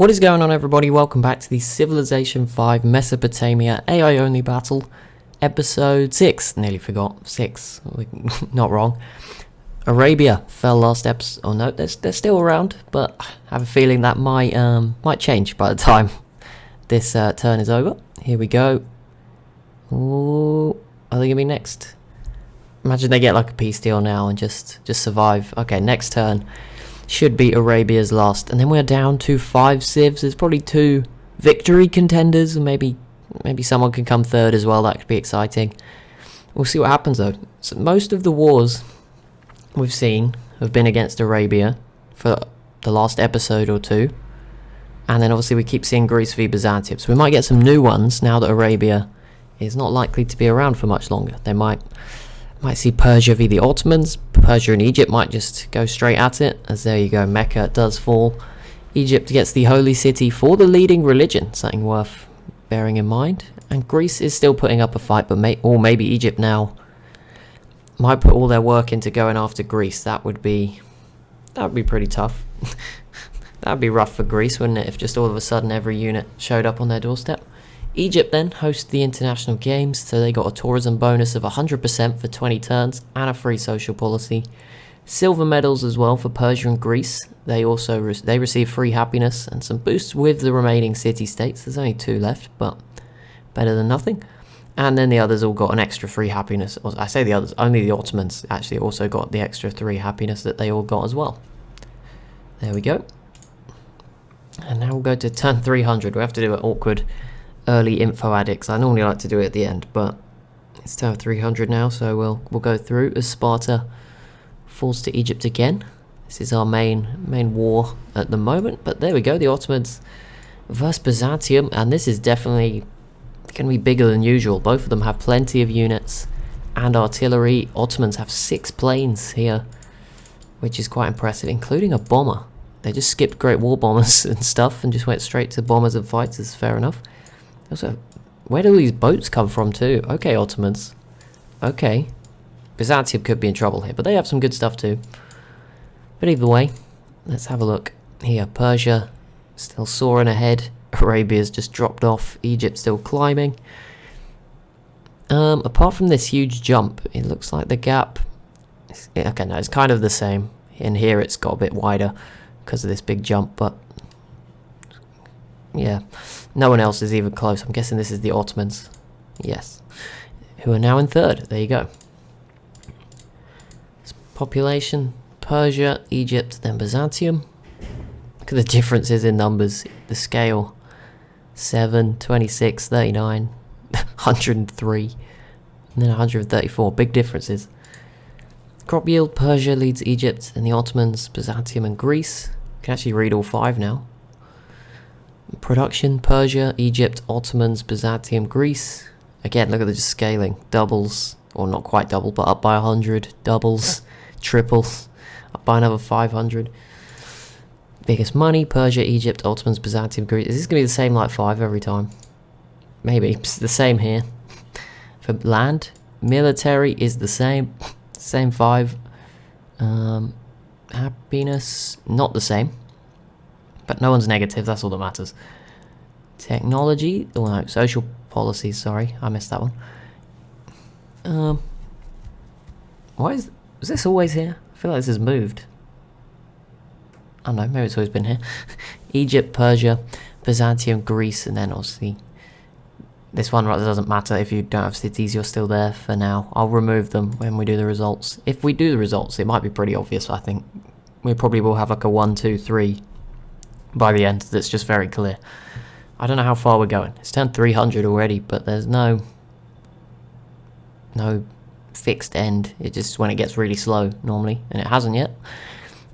What is going on, everybody? Welcome back to the Civilization 5 Mesopotamia AI only battle, episode 6. Nearly forgot. 6. Not wrong. Arabia fell last episode. Oh no, they're still around, but I have a feeling that might change by the time this turn is over. Here we go. Ooh, are they gonna be next? Imagine they get like a peace deal now and just survive. Okay, next turn should be Arabia's last, and then we're down to 5 civs. There's probably 2 victory contenders, and maybe someone can come third as well. That could be exciting. We'll see what happens though. So most of the wars we've seen have been against Arabia for the last episode or 2, and then obviously we keep seeing Greece v Byzantium, so we might get some new ones now that Arabia is not likely to be around for much longer. They might see Persia v the Ottomans. Persia and Egypt might just go straight at it, as there you go, Mecca does fall. Egypt gets the holy city for the leading religion, something worth bearing in mind. And Greece is still putting up a fight, but maybe Egypt now might put all their work into going after Greece. That would be pretty tough. That would be rough for Greece, wouldn't it, if just all of a sudden every unit showed up on their doorstep. Egypt then hosts the international games, so they got a tourism bonus of 100% for 20 turns and a free social policy. Silver medals as well for Persia and Greece. They also receive free happiness and some boosts with the remaining city-states. There's only 2 left, but better than nothing. And then the others all got an extra free happiness. I say the others, only the Ottomans actually also got the extra 3 happiness that they all got as well. There we go. And now we'll go to turn 300. We have to do an awkward early info addicts. I normally like to do it at the end, but it's turn 300 now, so we'll go through as Sparta falls to Egypt again. This is our main war at the moment, but there we go, the Ottomans versus Byzantium, and this is definitely going to be bigger than usual. Both of them have plenty of units and artillery. Ottomans have 6 planes here, which is quite impressive, including a bomber. They just skipped Great War bombers and stuff and just went straight to bombers and fighters. Fair enough. Also, where do all these boats come from too? Okay, Ottomans. Okay. Byzantium could be in trouble here, but they have some good stuff too. But either way, let's have a look. Here, Persia still soaring ahead. Arabia's just dropped off. Egypt still climbing. Apart from this huge jump, it looks like the gap... Okay, no, it's kind of the same. In here it's got a bit wider because of this big jump, but... yeah, no one else is even close. I'm guessing this is the Ottomans. Yes. Who are now in third. There you go. Population, Persia, Egypt, then Byzantium. Look at the differences in numbers. The scale. 7, 26, 39, 103, and then 134. Big differences. Crop yield, Persia leads Egypt, and the Ottomans, Byzantium, and Greece. You can actually read all 5 now. Production, Persia, Egypt, Ottomans, Byzantium, Greece. Again, look at the just scaling. Doubles, or not quite double, but up by 100. Doubles, triples, up by another 500. Biggest money, Persia, Egypt, Ottomans, Byzantium, Greece. Is this going to be the same like 5 every time? Maybe. It's the same here. For land, military is the same. Same 5. Happiness, not the same. But no one's negative, that's all that matters. Technology, oh no, social policies, sorry, I missed that one. Why is this always here? I feel like this has moved. I don't know, maybe it's always been here. Egypt, Persia, Byzantium, Greece, and then obviously this one doesn't matter. If you don't have cities, you're still there for now. I'll remove them when we do the results. If we do the results, it might be pretty obvious, I think. We probably will have like a 1, 2, 3 by the end that's just very clear. I don't know how far we're going. It's turned 300 already, but there's no fixed end. It just when it gets really slow normally, and it hasn't yet.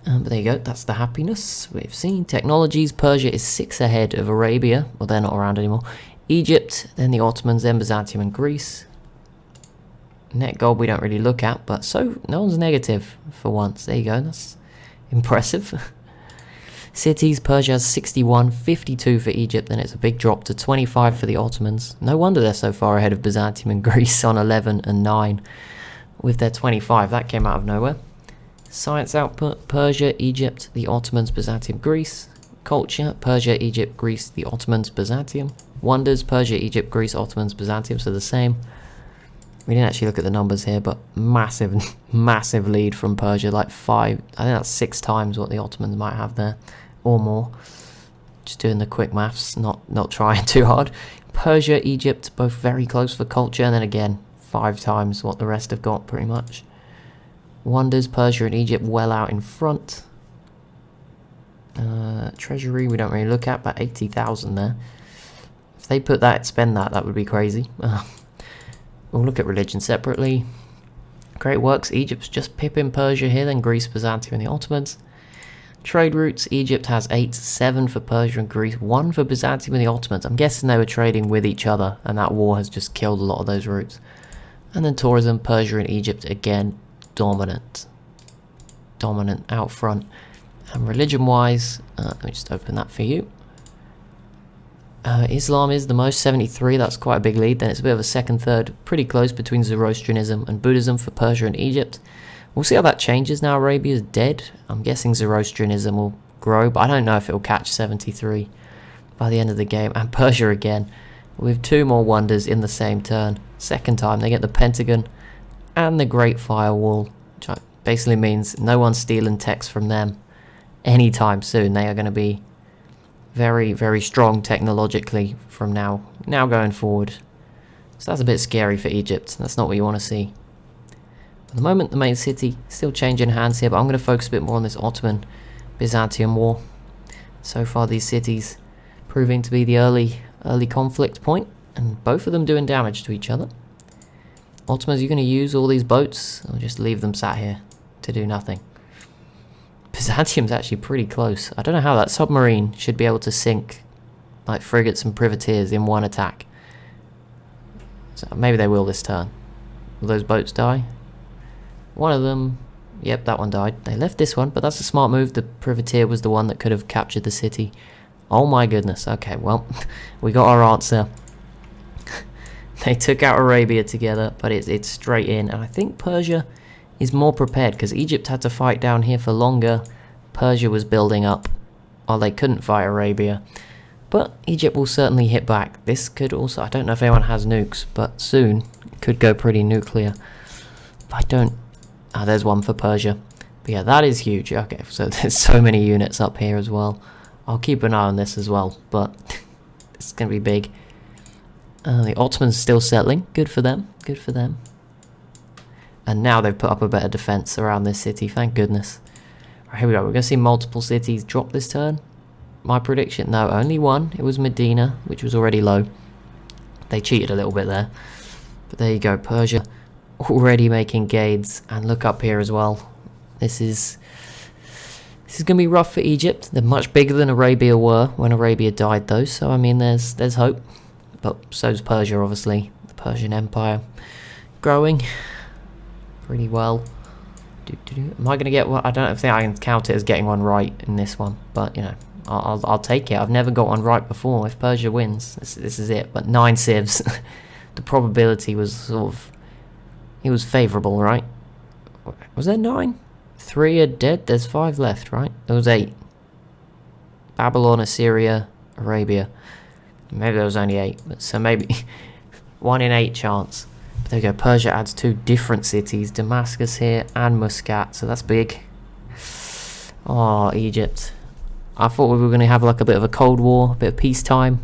But there you go, that's the happiness we've seen. Technologies, Persia is 6 ahead of Arabia. Well, they're not around anymore. Egypt, then the Ottomans, then Byzantium and Greece. Net gold we don't really look at, but so no one's negative for once. There you go, that's impressive. Cities, Persia has 61, 52 for Egypt, then it's a big drop to 25 for the Ottomans. No wonder they're so far ahead of Byzantium and Greece on 11 and 9 with their 25. That came out of nowhere. Science output, Persia, Egypt, the Ottomans, Byzantium, Greece. culture, Persia, Egypt, Greece, the Ottomans, Byzantium. Wonders, Persia, Egypt, Greece, Ottomans, Byzantium, so the same. We didn't actually look at the numbers here, but massive, massive lead from Persia, like 5, I think that's 6 times what the Ottomans might have there, or more. Just doing the quick maths, not trying too hard. Persia, Egypt, both very close for culture, and then again, 5 times what the rest have got, pretty much. Wonders, Persia and Egypt well out in front. Treasury we don't really look at, but 80,000 there. If they put that, spend that, that would be crazy. We'll look at religion separately. Great works, Egypt's just pipping Persia here, then Greece, Byzantium and the Ottomans. Trade routes, Egypt has 8, 7 for Persia and Greece, 1 for Byzantium and the Ottomans. I'm guessing they were trading with each other, and that war has just killed a lot of those routes. And then tourism, Persia and Egypt again, dominant. Dominant out front. And religion-wise, let me just open that for you. Islam is the most, 73, that's quite a big lead. Then it's a bit of a second, third, pretty close between Zoroastrianism and Buddhism for Persia and Egypt. We'll see how that changes now Arabia's dead. I'm guessing Zoroastrianism will grow, but I don't know if it will catch 73 by the end of the game. And Persia again, with 2 more wonders in the same turn. Second time, they get the Pentagon and the Great Firewall, which basically means no one's stealing text from them anytime soon. They are going to be very, very strong technologically from now going forward. So that's a bit scary for Egypt. That's not what you want to see. At the moment, the main city still changing hands here, but I'm going to focus a bit more on this Ottoman-Byzantium war. So far, these cities proving to be the early conflict point, and both of them doing damage to each other. Ottomans, you're going to use all these boats, or just leave them sat here to do nothing. Byzantium's actually pretty close. I don't know how that submarine should be able to sink like frigates and privateers in one attack. So maybe they will this turn. Will those boats die? One of them, yep, that one died. They left this one, but that's a smart move. The privateer was the one that could have captured the city. Oh my goodness. Okay, well, we got our answer. They took out Arabia together, but it's straight in. And I think Persia is more prepared because Egypt had to fight down here for longer. Persia was building up while they couldn't fight Arabia. But Egypt will certainly hit back. This could also, I don't know if anyone has nukes, but soon it could go pretty nuclear. But I don't, there's one for Persia. But yeah, that is huge. Okay, so there's so many units up here as well. I'll keep an eye on this as well, but it's going to be big. The Ottomans still settling. Good for them. Good for them. And now they've put up a better defense around this city. Thank goodness. Right, here we go. We're going to see multiple cities drop this turn. My prediction, no, only one. It was Medina, which was already low. They cheated a little bit there. But there you go. Persia already making gains. And look up here as well. This is going to be rough for Egypt. They're much bigger than Arabia were when Arabia died, though. So, I mean, there's hope. But so's Persia, obviously. The Persian Empire growing pretty well. Am I going to get one? I don't think I can count it as getting one right in this one. But, you know, I'll take it. I've never got one right before. If Persia wins, this is it. But 9 civs. The probability was sort of... It was favourable, right? Was there 9? 3 are dead. There's 5 left, right? There was 8. Babylon, Assyria, Arabia. Maybe there was only 8. But so maybe 1 in 8 chance. But there we go. Persia adds 2 different cities. Damascus here and Muscat. So that's big. Oh, Egypt. I thought we were going to have like a bit of a Cold War. A bit of peacetime.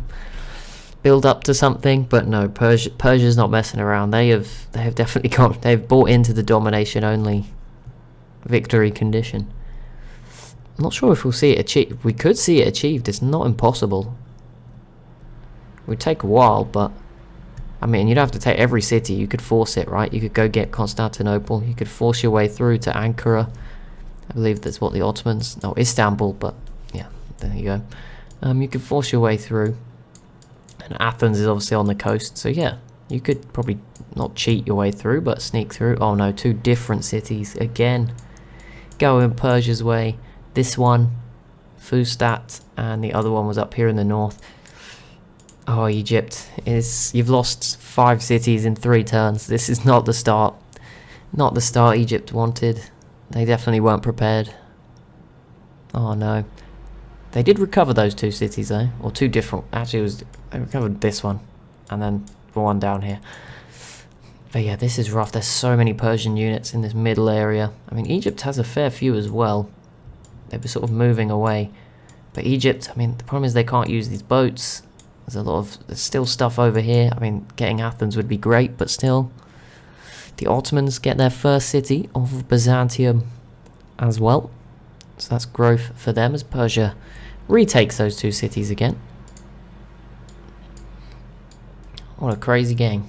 Build up to something. But no, Persia's not messing around. They have definitely got... They've bought into the domination only victory condition. I'm not sure if we'll see it achieved. We could see it achieved. It's not impossible. It would take a while, but I mean, you'd have to take every city. You could force it, right? You could go get Constantinople. You could force your way through to Ankara. I believe that's what the Ottomans... No, Istanbul, but yeah, there you go. You could force your way through. And Athens is obviously on the coast, so yeah. You could probably not cheat your way through, but sneak through. Oh no, 2 different cities. Again, going Persia's way. This one, Fustat, and the other one was up here in the north. Oh, Egypt, you've lost 5 cities in 3 turns. This is not the start. Not the start Egypt wanted. They definitely weren't prepared. Oh no. They did recover those 2 cities though, or 2 different. Actually, they recovered this one, and then the one down here. But yeah, this is rough. There's so many Persian units in this middle area. I mean, Egypt has a fair few as well. They were sort of moving away. But Egypt, I mean, the problem is they can't use these boats. There's still stuff over here. I mean, getting Athens would be great, but still. The Ottomans get their first city of Byzantium as well. So that's growth for them as Persia retakes those 2 cities again. What a crazy game.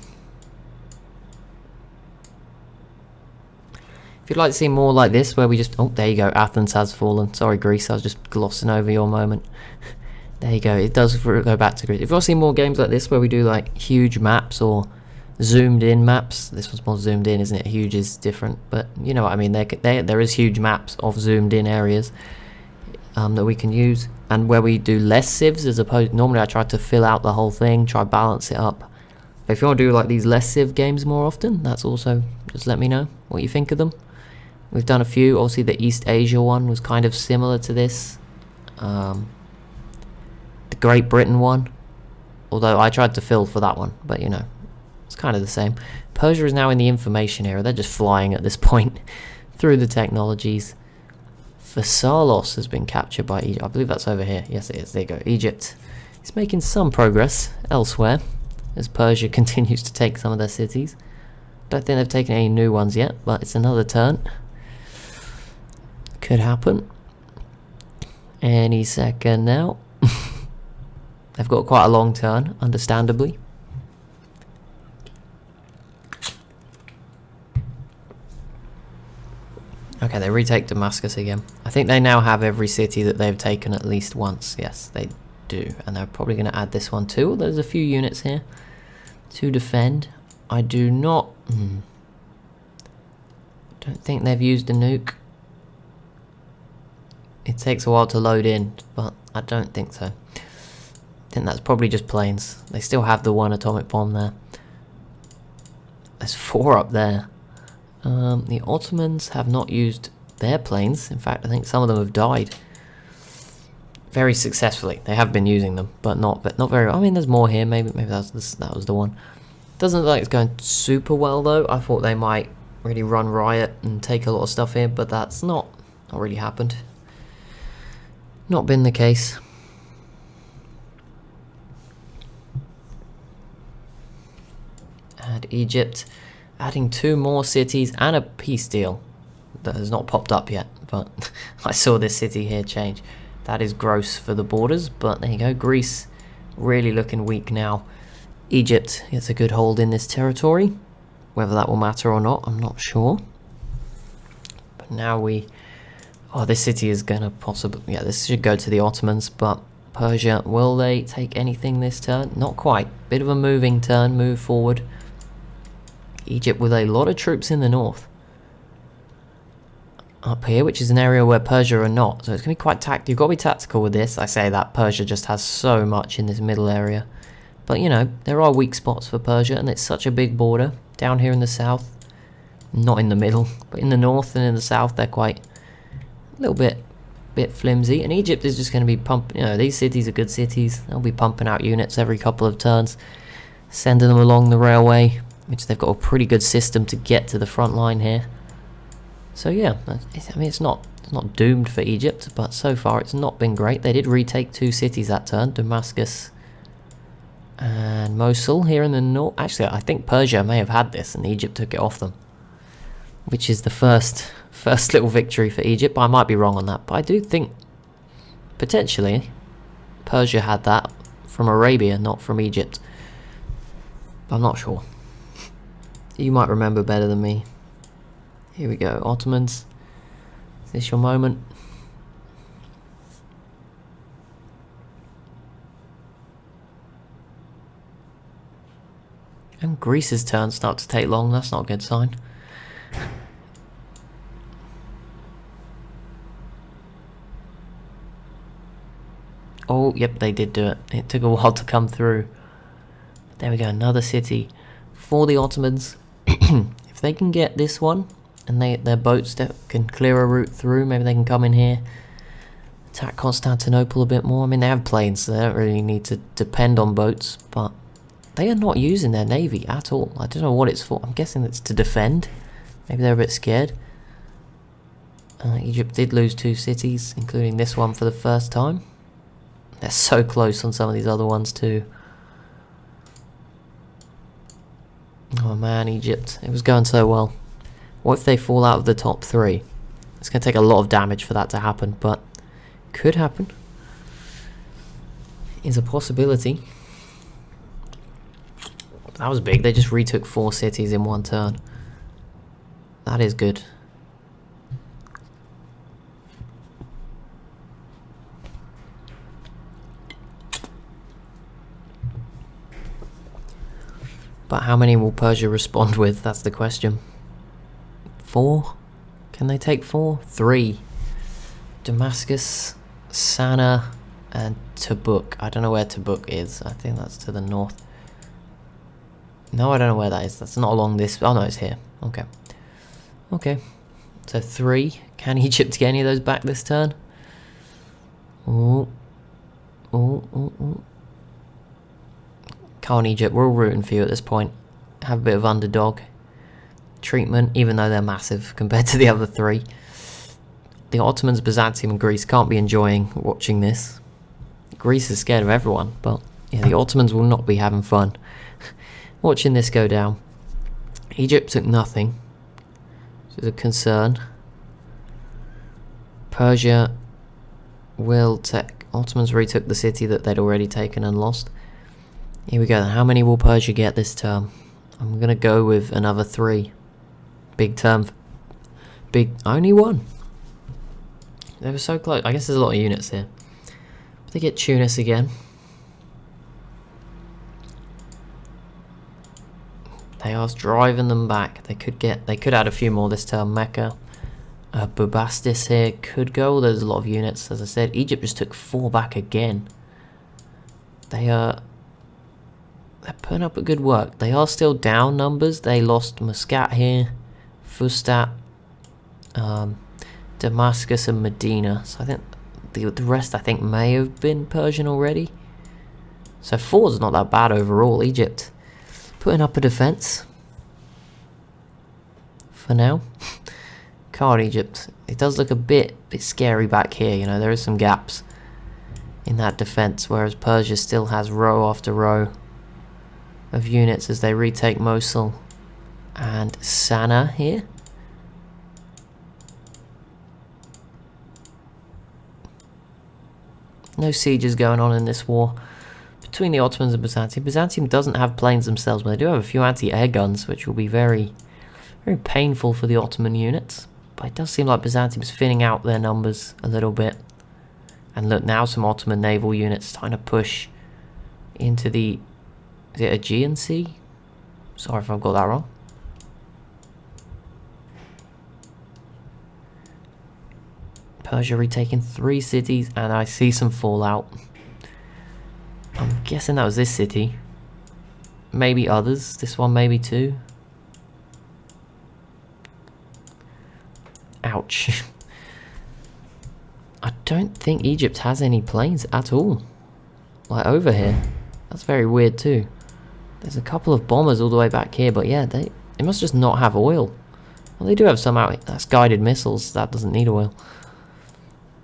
If you'd like to see more like this, where we just... Oh, there you go. Athens has fallen. Sorry, Greece. I was just glossing over your moment. There you go. It does go back to Greece. If you want to see more games like this, where we do like huge maps or zoomed in maps. This one's more zoomed in, isn't it? Huge is different. But you know what I mean. There is huge maps of zoomed in areas that we can use. And where we do less civs as opposed... Normally I try to fill out the whole thing. Try balance it up. But if you want to do like these less civ games more often, that's also... Just let me know what you think of them. We've done a few. Obviously, the East Asia one was kind of similar to this. The Great Britain one. Although I tried to fill for that one. But, you know, it's kind of the same. Persia is now in the information era. They're just flying at this point through the technologies. Phasalos has been captured by Egypt. I believe that's over here. Yes, it is. There you go. Egypt is making some progress elsewhere as Persia continues to take some of their cities. Don't think they've taken any new ones yet, but it's another turn. Could happen any second now. They've got quite a long turn, understandably. Okay, they retake Damascus again. I think they now have every city that they've taken at least once. Yes, they do. And they're probably going to add this one too. There's a few units here to defend. I do not... don't think they've used a nuke. It takes a while to load in, but I don't think so. I think that's probably just planes. They still have the 1 atomic bomb there. There's 4 up there. The Ottomans have not used their planes. In fact, I think some of them have died. Very successfully. They have been using them, but not very... I mean, there's more here. Maybe that was the one. Doesn't look like it's going super well, though. I thought they might really run riot and take a lot of stuff here, but that's not really happened. Not been the case. And Egypt adding 2 more cities and a peace deal that has not popped up yet, but I saw this city here change. That is gross for the borders, but there you go. Greece really looking weak now. Egypt gets a good hold in this territory. Whether that will matter or not, I'm not sure. But now we... Oh, this city is going to possibly... Yeah, this should go to the Ottomans, but Persia, will they take anything this turn? Not quite. Bit of a moving turn, move forward. Egypt with a lot of troops in the north. Up here, which is an area where Persia are not. So it's going to be quite tactical. You've got to be tactical with this. I say that Persia just has so much in this middle area. But, you know, there are weak spots for Persia, and it's such a big border. Down here in the south. Not in the middle, but in the north and in the south, they're quite... a little bit flimsy, and Egypt is just going to be pumping. You know, these cities are good cities. They'll be pumping out units every couple of turns, sending them along the railway, which they've got a pretty good system to get to the front line here. So yeah, I mean it's not doomed for Egypt, but so far it's not been great. They did retake 2 cities that turn, Damascus and Mosul here in the north. Actually, I think Persia may have had this, and Egypt took it off them, which is the first little victory for Egypt, but I might be wrong on that. But I do think, potentially, Persia had that from Arabia, not from Egypt. But I'm not sure. You might remember better than me. Here we go, Ottomans. Is this your moment? And Greece's turn starts to take long, that's not a good sign. Oh, yep, they did do it. It took a while to come through. There we go, another city for the Ottomans. If they can get this one, and their boats that can clear a route through, maybe they can come in here, attack Constantinople a bit more. I mean, they have planes, so they don't really need to depend on boats, but they are not using their navy at all. I don't know what it's for. I'm guessing it's to defend. Maybe they're a bit scared. Egypt did lose 2 cities, including this one for the first time. They're so close on some of these other ones too. Oh man, Egypt. It was going so well. What if they fall out of the top 3? It's going to take a lot of damage for that to happen, but could happen. Is a possibility. That was big. They just retook 4 cities in one turn. That is good. But how many will Persia respond with? That's the question. 4? Can they take 4? 3. Damascus, Sana, and Tabuk. I don't know where Tabuk is. I think that's to the north. No, I don't know where that is. That's not along this. Oh no, it's here. Okay. Okay. So 3. Can Egypt get any of those back this turn? Ooh. Ooh, ooh, ooh. Come on, Egypt, we're all rooting for you at this point. Have a bit of underdog treatment, even though they're massive compared to the other 3. The Ottomans, Byzantium and Greece can't be enjoying watching this. Greece is scared of everyone, but yeah, the Ottomans will not be having fun watching this go down. Egypt took nothing, which is a concern. Persia will take... Ottomans retook the city that they'd already taken and lost. Here we go then. How many will Persia get this term? I'm going to go with another 3. Big term. Big... Only 1. They were so close. I guess there's a lot of units here. But they get Tunis again. They are driving them back. They could add a few more this term. Mecca. Bubastis here could go. There's a lot of units. As I said, Egypt just took 4 back again. They're putting up a good work. They are still down numbers. They lost Muscat here, Fustat, Damascus and Medina. So I think the rest I think may have been Persian already. So 4 is not that bad overall. Egypt putting up a defense for now. Card Egypt. It does look a bit scary back here. You know, there is some gaps in that defense, whereas Persia still has row after row of units as they retake Mosul and Sana here. No sieges going on in this war between the Ottomans and Byzantium. Byzantium doesn't have planes themselves, but they do have a few anti-air guns, which will be very, very painful for the Ottoman units. But it does seem like Byzantium's thinning out their numbers a little bit. And look, now some Ottoman naval units trying to push into the... Is it Aegean Sea? Sorry if I've got that wrong. Persia retaking 3 cities, and I see some fallout. I'm guessing that was this city. Maybe others. This one maybe too. Ouch. I don't think Egypt has any planes at all. Like over here. That's very weird too. There's a couple of bombers all the way back here, but yeah, they must just not have oil. Well, they do have some out. That's guided missiles. That doesn't need oil.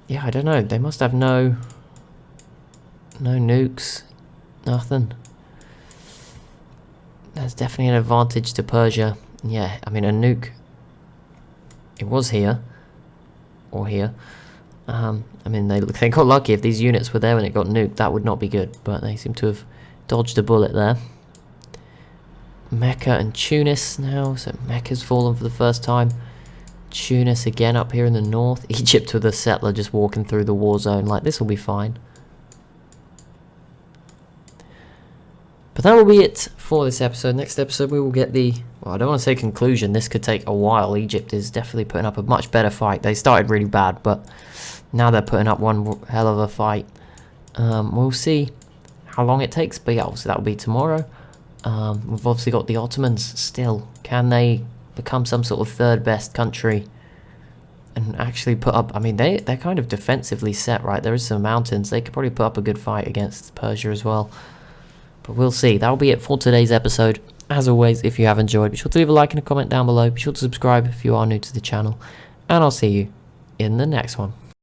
Yeah, I don't know. They must have no nukes. Nothing. There's definitely an advantage to Persia. Yeah, I mean a nuke. It was here. Or here. I mean, they got lucky. If these units were there when it got nuked, that would not be good. But they seem to have dodged a bullet there. Mecca and Tunis now. So Mecca's fallen for the first time. Tunis again up here in the north. Egypt with a settler just walking through the war zone. Like, this will be fine. But that will be it for this episode. Next episode we will get the... Well, I don't want to say conclusion. This could take a while. Egypt is definitely putting up a much better fight. They started really bad, but now they're putting up one hell of a fight. We'll see how long it takes. But yeah, obviously that will be tomorrow. We've obviously got the Ottomans still. Can they become some sort of third best country and actually put up... I mean, they're kind of defensively set, right? There is some mountains. They could probably put up a good fight against Persia as well. But we'll see. That'll be it for today's episode. As always, if you have enjoyed, be sure to leave a like and a comment down below. Be sure to subscribe if you are new to the channel. And I'll see you in the next one.